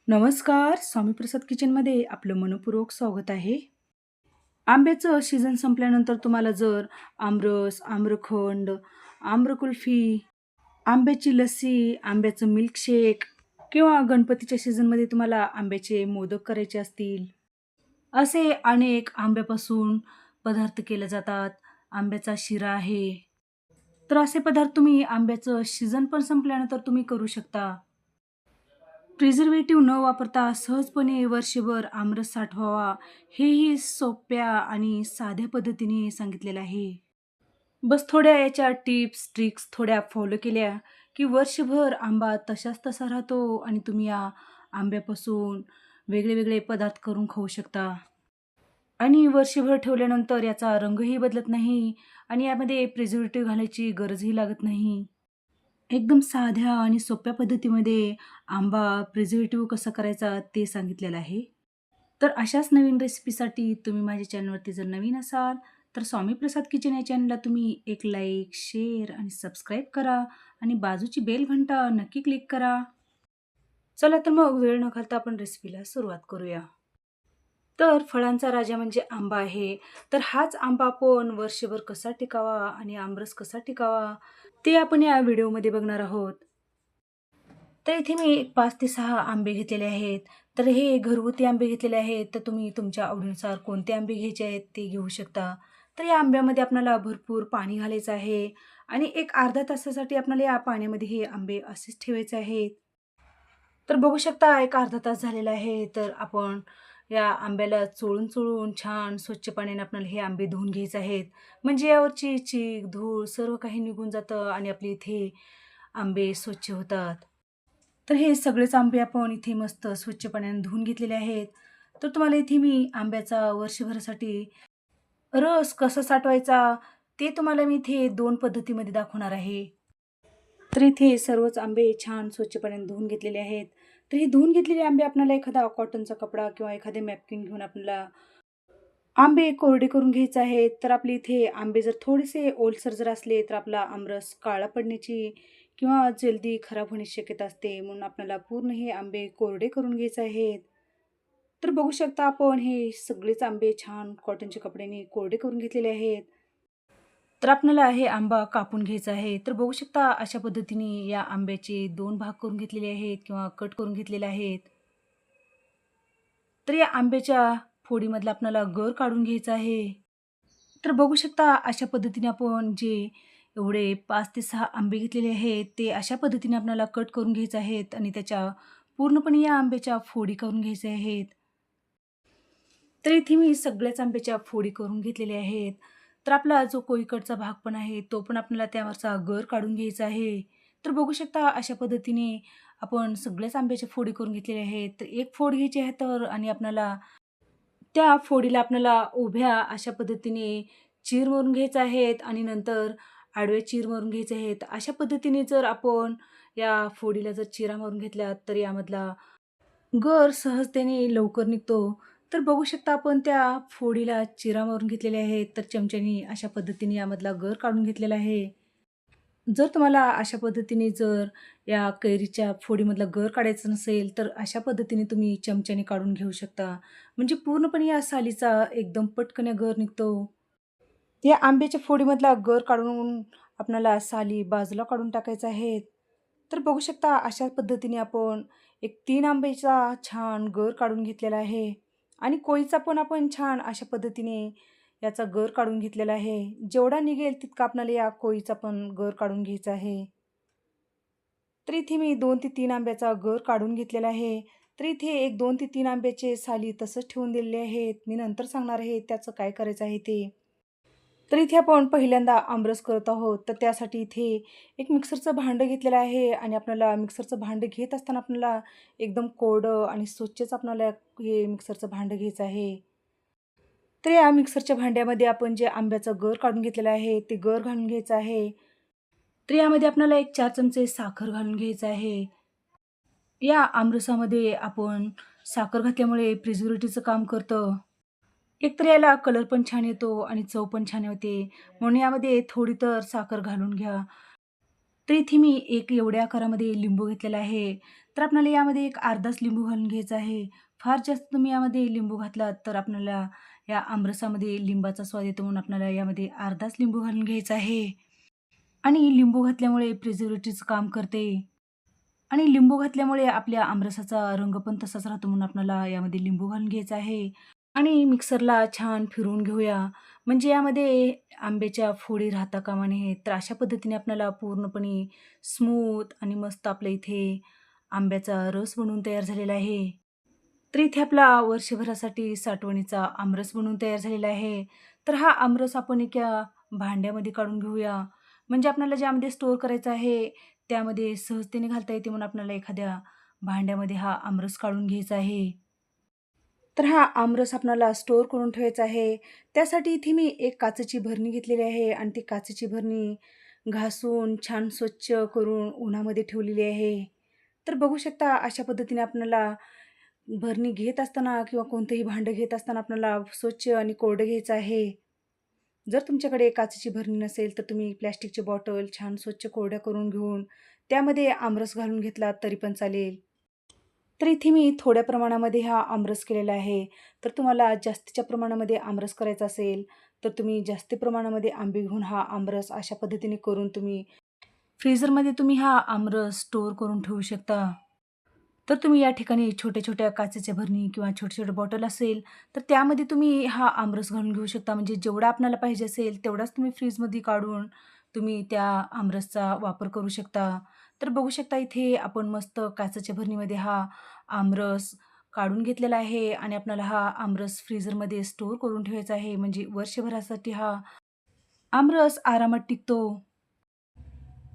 नमस्कार. स्वामीप्रसाद किचनमध्ये आपलं मनःपूर्वक स्वागत आहे. आंब्याचं सीझन संपल्यानंतर तुम्हाला जर आमरस, आम्रखंड, आम्रकुल्फी, आंब्याची लस्सी, आंब्याचं मिल्कशेक किंवा गणपतीच्या सीझनमध्ये तुम्हाला आंब्याचे मोदक करायचे असतील, असे अनेक आंब्यापासून पदार्थ केले जातात. आंब्याचा शिरा आहे. तर असे पदार्थ तुम्ही आंब्याचं सीझन पण संपल्यानंतर तुम्ही करू शकता. प्रिझर्व्हेटिव्ह न वापरता सहजपणे वर्षभर आमरस साठवावा, हेही सोप्या आणि साध्या पद्धतीने सांगितलेलं आहे. बस थोड्या याच्या टिप्स, ट्रिक्स थोड्या फॉलो केल्या, की वर्षभर आंबा तशाच तसा राहतो आणि तुम्ही या आंब्यापासून वेगळे-वेगळे पदार्थ करून खाऊ शकता. आणि वर्षभर ठेवल्यानंतर याचा रंगही बदलत नाही आणि यामध्ये प्रिझर्व्हेटिव्ह घालायची गरजही लागत नाही. एकदम साध्या आणि सोप्या पद्धतीमध्ये आंबा प्रिझर्व्हेटिव्ह कसा करायचा ते सांगितलेलं आहे. तर अशाच नवीन रेसिपीसाठी तुम्ही माझ्या चॅनलवरती जर नवीन असाल, तर स्वामी प्रसाद किचन या चॅनलला तुम्ही एक लाईक, शेअर आणि सबस्क्राईब करा आणि बाजूची बेल घंटा नक्की क्लिक करा. चला तर मग वेळ न घालता आपण रेसिपीला सुरुवात करूया. तर फळांचा राजा म्हणजे आंबा आहे. तर हाच आंबा आपण वर्षभर कसा टिकावा आणि आमरस कसा टिकावा, ते आपण या व्हिडिओमध्ये बघणार आहोत. तर इथे मी 5 ते 6 आंबे घेतलेले आहेत. तर हे घरगुती आंबे घेतलेले आहेत. तर तुम्ही तुमच्या आवडीनुसार कोणते आंबे घ्यायचे आहेत ते घेऊ शकता. तर या आंब्यामध्ये आपल्याला भरपूर पाणी घालायचं आहे आणि एक अर्धा तासासाठी आपल्याला या पाण्यामध्ये हे आंबे असेच ठेवायचे आहेत. तर बघू शकता एक अर्धा तास झालेला आहे. तर आपण या आंब्याला चोळून-चोळून छान स्वच्छ पाण्याने आपल्याला हे आंबे धुवून घ्यायचे आहेत. म्हणजे यावरची चीक, धूळ सर्व काही निघून जातं आणि आपले इथे आंबे स्वच्छ होतात. तर हे सगळेच आंबे आपण इथे मस्त स्वच्छ पाण्याने धुवून घेतलेले आहेत. तर तुम्हाला इथे मी आंब्याचा वर्षभरासाठी रस कसा साठवायचा, ते तुम्हाला मी इथे 2 पद्धतीमध्ये दाखवणार आहे. तर इथे सर्वच आंबे छान स्वच्छ पाण्याने धुवून घेतलेले आहेत. तर हे धुवून घेतलेले आंबे आपल्याला एखादा कॉटनचा कपडा किंवा एखादे नॅपकिन घेऊन आपल्याला आंबे कोरडे करून घ्यायचे आहेत. तर आपले इथे आंबे जर थोडेसे ओलसर जर असले, तर आपला आमरस काळा पडण्याची किंवा जलदी खराब होण्याची शक्यता असते. म्हणून आपल्याला पूर्ण हे आंबे कोरडे करून घ्यायचे आहेत. तर बघू शकता आपण हे सगळेच आंबे छान कॉटनच्या कपड्याने कोरडे करून घेतलेले आहेत. तर आपल्याला हे आंबा कापून घ्यायचा आहे. तर बघू शकता अशा पद्धतीने या आंब्याचे 2 भाग करून घेतलेले आहेत किंवा कट करून घेतलेले आहेत. तर या आंब्याच्या फोडीमधला आपल्याला गर काढून घ्यायचा आहे. तर बघू शकता अशा पद्धतीने आपण जे एवढे 5 ते 6 आंबे घेतलेले आहेत, ते अशा पद्धतीने आपल्याला कट करून घ्यायचे आहेत आणि त्याच्या पूर्णपणे या आंब्याच्या फोडी करून घ्यायच्या आहेत. तर इथे मी सगळ्याच आंब्याच्या फोडी करून घेतलेल्या आहेत. तर आपला जो कोळीकडचा भाग पण आहे, तो पण आपल्याला त्यावरचा गर काढून घ्यायचा आहे. तर बघू शकता अशा पद्धतीने आपण सगळ्याच आंब्याच्या फोडी करून घेतलेल्या आहेत. तर एक फोड घ्यायची आहे तर आणि आपल्याला त्या फोडीला आपल्याला उभ्या अशा पद्धतीने चीर मारून घ्यायच्या आहेत आणि नंतर आडव्या चीर मारून घ्यायचे आहेत. अशा पद्धतीने जर आपण या फोडीला जर चिरा मारून घेतल्या, तर यामधला गर सहजतेने लवकर निघतो. तर बघू शकता आपण त्या फोडीला चिरा मारून घेतलेल्या आहेत. तर चमच्यानी अशा पद्धतीने यामधला गर काढून घेतलेला आहे. जर तुम्हाला अशा पद्धतीने जर या कैरीच्या फोडीमधला गर काढायचा नसेल, तर अशा पद्धतीने तुम्ही चमच्याने काढून घेऊ शकता. म्हणजे पूर्णपणे या सालीचा एकदम पटकन गर निघतो. या आंब्याच्या फोडीमधला गर काढून आपल्याला साली बाजूला काढून टाकायच्या आहेत. तर बघू शकता अशा पद्धतीने आपण एक 3 आंब्याचा छान गर काढून घेतलेला आहे आणि कोळीचा पण आपण छान अशा पद्धतीने याचा गर काढून घेतलेला आहे. जेवढा निघेल तितका आपल्याला या कोळीचा पण गर काढून घ्यायचा आहे. तर इथे मी 2 ते 3 आंब्याचा गर काढून घेतलेला आहे. तर इथे एक 2 ते 3 आंब्याचे साली तसंच ठेवून दिलेले आहेत. मी नंतर सांगणार आहे त्याचं काय करायचं आहे ते. तर इथे आपण पहिल्यांदा आमरस करत आहोत. तर त्यासाठी इथे एक मिक्सरचं भांडं घेतलेलं आहे आणि आपल्याला मिक्सरचं भांडं घेत असताना आपल्याला एकदम कोरडं आणि स्वच्छच आपल्याला हे मिक्सरचं भांडं घ्यायचं आहे. तर या मिक्सरच्या भांड्यामध्ये आपण जे आंब्याचं गर काढून घेतलेलं आहे, ते गर घालून घ्यायचं आहे. तर यामध्ये आपल्याला एक 4 चमचे साखर घालून घ्यायचं आहे. या आमरसामध्ये आपण साखर घातल्यामुळे प्रिझर्व्हेटिव्हचं काम करतं. एकतर याला कलर पण छान येतो आणि चव पण छान होते. म्हणून यामध्ये थोडी तर साखर घालून घ्या. तर इथे मी एक एवढ्या आकारामध्ये लिंबू घेतलेला आहे. तर आपल्याला यामध्ये एक अर्धाच लिंबू घालून घ्यायचा आहे. फार जास्त तुम्ही यामध्ये लिंबू घातलात तर आपल्याला या आमरसामध्ये लिंबाचा स्वाद येतो, म्हणून आपल्याला यामध्ये अर्धाच लिंबू घालून घ्यायचा आहे. आणि लिंबू घातल्यामुळे प्रिझर्व्हेटिव्हचं काम करते. आणि लिंबू घातल्यामुळे आपल्या आमरसाचा रंग पण तसाच राहतो, म्हणून आपल्याला यामध्ये लिंबू घालून घ्यायचा आहे. आणि मिक्सरला छान फिरवून घेऊया. म्हणजे यामध्ये आंब्याच्या फोडी राहता कामा नये. तर अशा पद्धतीने आपल्याला पूर्णपणे स्मूथ आणि मस्त आपल्या इथे आंब्याचा रस बनवून तयार झालेला आहे. तर इथे आपला वर्षभरासाठी साठवणीचा आमरस बनवून तयार झालेला आहे. तर हा आमरस आपण एका भांड्यामध्ये काढून घेऊया. म्हणजे आपल्याला ज्यामध्ये स्टोअर करायचा आहे, त्यामध्ये सहजतेने घालता येते, म्हणून आपल्याला एखाद्या भांड्यामध्ये हा आमरस काढून घ्यायचा आहे. तर हा आमरस आपणाला स्टोअर करून ठेवायचा आहे. त्यासाठी इथे मी एक काचेची भरणी घेतलेली आहे आणि ती काचेची भरणी घासून छान स्वच्छ करून उन्हामध्ये ठेवलेली आहे. तर बघू शकता अशा पद्धतीने आपल्याला भरणी घेत असताना किंवा कोणतंही भांडं घेत असताना आपल्याला स्वच्छ आणि कोरडं घ्यायचं आहे. जर तुमच्याकडे काचेची भरणी नसेल तर तुम्ही प्लास्टिकची बॉटल छान स्वच्छ कोरड्या करून घेऊन त्यामध्ये आमरस घालून घेतला तरी पण चालेल. तर इथे मी थोड्या प्रमाणामध्ये हा आमरस केलेला आहे. तर तुम्हाला जास्तीच्या प्रमाणामध्ये आमरस करायचा असेल, तर तुम्ही जास्ती प्रमाणामध्ये आंबे घेऊन हा आमरस अशा पद्धतीने करून तुम्ही फ्रीझरमध्ये तुम्ही हा आमरस स्टोअर करून ठेवू शकता. तर तुम्ही या ठिकाणी छोट्या-छोट्या काचेच्या भरणी किंवा छोटे-छोटे बॉटल असेल, तर त्यामध्ये तुम्ही हा आमरस घालून घेऊ शकता. म्हणजे जेवढा आपल्याला पाहिजे असेल, तेवढाच तुम्ही फ्रीजमध्ये काढून तुम्ही त्या आमरसचा वापर करू शकता. तर बघू शकता इथे आपण मस्त काचेच्या भरणीमध्ये हा आमरस काढून घेतलेला आहे आणि आपल्याला हा आमरस फ्रीझरमध्ये स्टोअर करून ठेवायचा आहे. म्हणजे वर्षभरासाठी हा आमरस आरामात टिकतो.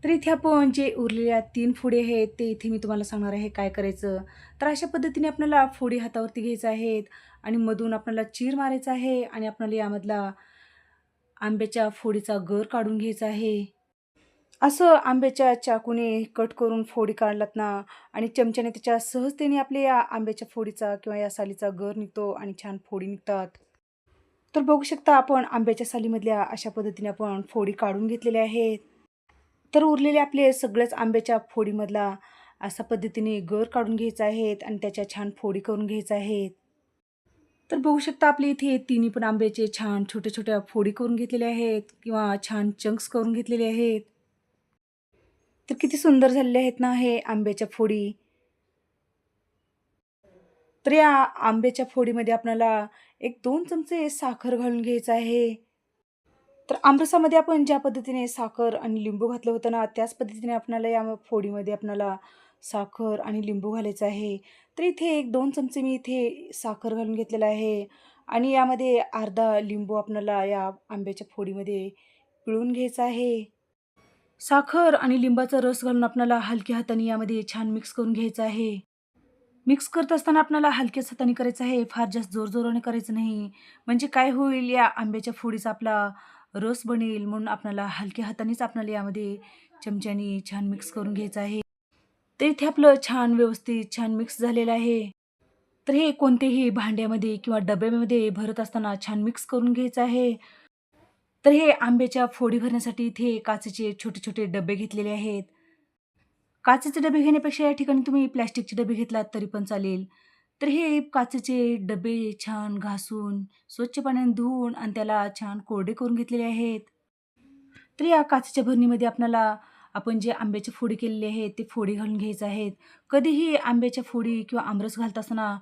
तर इथे आपण जे उरलेल्या 3 फोडी आहेत, ते इथे मी तुम्हाला सांगणार आहे काय करायचं. तर अशा पद्धतीने आपल्याला फोडी हातावरती घ्यायच्या आहेत आणि मधून आपल्याला चीर मारायचा आहे आणि आपल्याला यामधला आंब्याच्या फोडीचा गर काढून घ्यायचा आहे. असं आंब्याच्या चाकूने कट करून फोडी काढलात ना आणि चमच्याने त्याच्या सहजतेने आपल्या या आंब्याच्या फोडीचा किंवा या सालीचा गर निघतो आणि छान फोडी निघतात. तर बघू शकता आपण आंब्याच्या सालीमधल्या अशा पद्धतीने आपण फोडी काढून घेतलेल्या आहेत. तर उरलेले आपले सगळ्याच आंब्याच्या फोडीमधला अशा पद्धतीने गर काढून घ्यायचा आहेत आणि त्याच्या छान फोडी करून घ्यायच्या आहेत. तर बघू शकता आपले इथे तिन्ही पण आंब्याचे छान छोट्या-छोट्या फोडी करून घेतलेल्या आहेत किंवा छान चंक्स करून घेतलेले आहेत. तर किती सुंदर झालेले आहेत ना हे आंब्याच्या फोडी. तर या आंब्याच्या फोडीमध्ये आपल्याला 1-2 चमचे साखर घालून घ्यायचं आहे. तर आमरसामध्ये आपण ज्या पद्धतीने साखर आणि लिंबू घातलं होतं ना, त्याच पद्धतीने आपल्याला या फोडीमध्ये आपल्याला साखर आणि लिंबू घालायचं आहे. तर इथे 1-2 चमचे मी इथे साखर घालून घेतलेला आहे आणि यामध्ये अर्धा लिंबू आपल्याला या आंब्याच्या फोडीमध्ये पिळून घ्यायचा आहे. साखर आणि लिंबाचा रस घालून आपल्याला हलक्या हाताने यामध्ये छान मिक्स करून घ्यायचं आहे. मिक्स करत असताना आपल्याला हलक्याच हाताने करायचं आहे, फार जास्त जोरजोराने करायचं नाही. म्हणजे काय होईल, या आंब्याच्या फोडीचा आपला रस बनेल, म्हणून आपल्याला हलक्या हातानेच आपल्याला यामध्ये चमच्याने छान मिक्स करून घ्यायचं आहे. तर इथे आपलं छान व्यवस्थित छान मिक्स झालेलं आहे. तर हे कोणतेही भांड्यामध्ये किंवा डब्यामध्ये भरत असताना छान मिक्स करून घ्यायचं आहे. तर हे आंब्याच्या फोडी भरण्यासाठी इथे काचेचे छोटे-छोटे डब्बे घेतलेले आहेत. काचेचे डबे घेण्यापेक्षा या ठिकाणी तुम्ही प्लास्टिकचे डबे घेतलात तरी पण चालेल. तर हे काचेचे डबे छान घासून, स्वच्छ पाण्याने धुवून आणि त्याला छान कोरडे करून घेतलेले आहेत. तर या काचेच्या भरणीमध्ये आपल्याला आपण जे आंब्याची फोडी केलेली आहे, ते फोडी घालून घ्यायचे आहेत. कधीही आंब्याच्या फोडी किंवा आमरस घालत असताना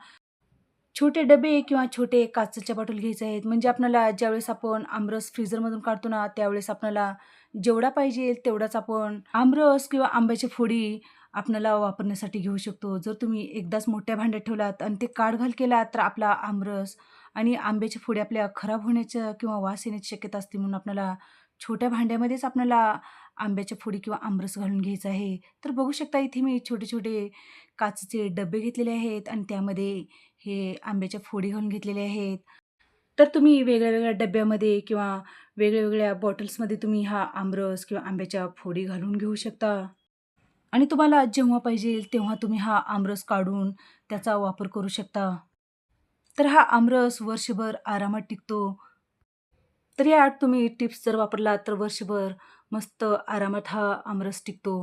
छोटे डबे किंवा छोटे काचेच्या बॉटल घ्यायचे आहेत. म्हणजे आपल्याला ज्यावेळेस आपण आमरस फ्रीझरमधून काढतो ना, त्यावेळेस आपल्याला जेवढा पाहिजे तेवढाच आपण आमरस किंवा आंब्याची फोडी आपल्याला वापरण्यासाठी घेऊ शकतो. जर तुम्ही एकदाच मोठ्या भांड्यात ठेवलात आणि ते काढ-घाल केलात, तर आपला आमरस आणि आंब्याच्या फोडी आपल्या खराब होण्याच्या किंवा वास येण्याची शक्यता असते. म्हणून आपल्याला छोट्या भांड्यामध्येच आपल्याला आंब्याच्या फोडी किंवा आमरस घालून घ्यायचं आहे. तर बघू शकता इथे मी छोटे-छोटे काचेचे डब्बे घेतलेले आहेत आणि त्यामध्ये हे आंब्याच्या फोडी घालून घेतलेल्या आहेत. तर तुम्ही वेगळ्या-वेगळ्या डब्यामध्ये किंवा वेगळ्या-वेगळ्या बॉटल्समध्ये तुम्ही हा आमरस किंवा आंब्याच्या फोडी घालून घेऊ शकता आणि तुम्हाला जेव्हा पाहिजे तेव्हा तुम्ही हा आमरस काढून त्याचा वापर करू शकता. तर हा आमरस वर्षभर आरामात टिकतो. तर या तुम्ही टिप्स जर वापरलात तर वर्षभर मस्त आरामात हा आमरस टिकतो.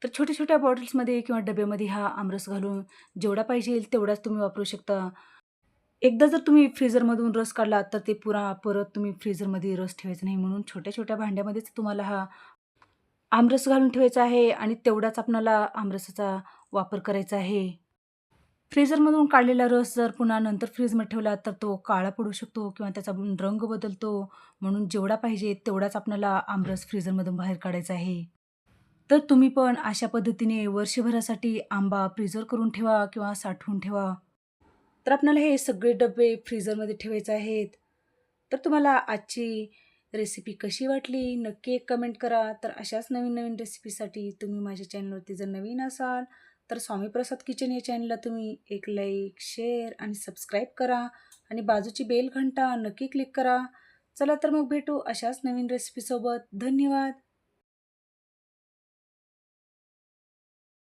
तर छोट्या-छोट्या बॉटल्समध्ये किंवा डब्यामध्ये हा आमरस घालून जेवढा पाहिजे तेवढाच तुम्ही वापरू शकता. एकदा जर तुम्ही फ्रीझरमधून रस काढला, तर ते परत तुम्ही फ्रीझरमध्ये रस ठेवायचा नाही. म्हणून छोट्या-छोट्या भांड्यामध्येच तुम्हाला हा आमरस घालून ठेवायचा आहे आणि तेवढाच आपणाला आमरसाचा वापर करायचा आहे. फ्रीझरमधून काढलेला रस जर पुन्हा नंतर फ्रीजमध्ये ठेवला, तर तो काळा पडू शकतो किंवा त्याचा रंग बदलतो. म्हणून जेवढा पाहिजे तेवढाच आपल्याला आमरस फ्रीझरमधून बाहेर काढायचा आहे. तर तुम्ही पण अशा पद्धतीने वर्षभरासाठी आंबा प्रिझर्व्ह करून ठेवा किंवा साठवून ठेवा. तर आपल्याला हे सगळे डब्बे फ्रीझरमध्ये ठेवायचे आहेत. तर तुम्हाला आजची रेसिपी कशी वाटली? नक्की एक कमेंट करा. तर अशाच नवीन-नवीन रेसिपीसाठी तुम्ही माझ्या चॅनलवरती जर नवीन असाल, तर स्वामी प्रसाद किचन या चॅनलला तुम्ही एक लाईक, शेअर आणि सबस्क्राईब करा आणि बाजूची बेल घंटा नक्की क्लिक करा. चला तर मग भेटू अशाच नवीन रेसिपीसोबत. धन्यवाद.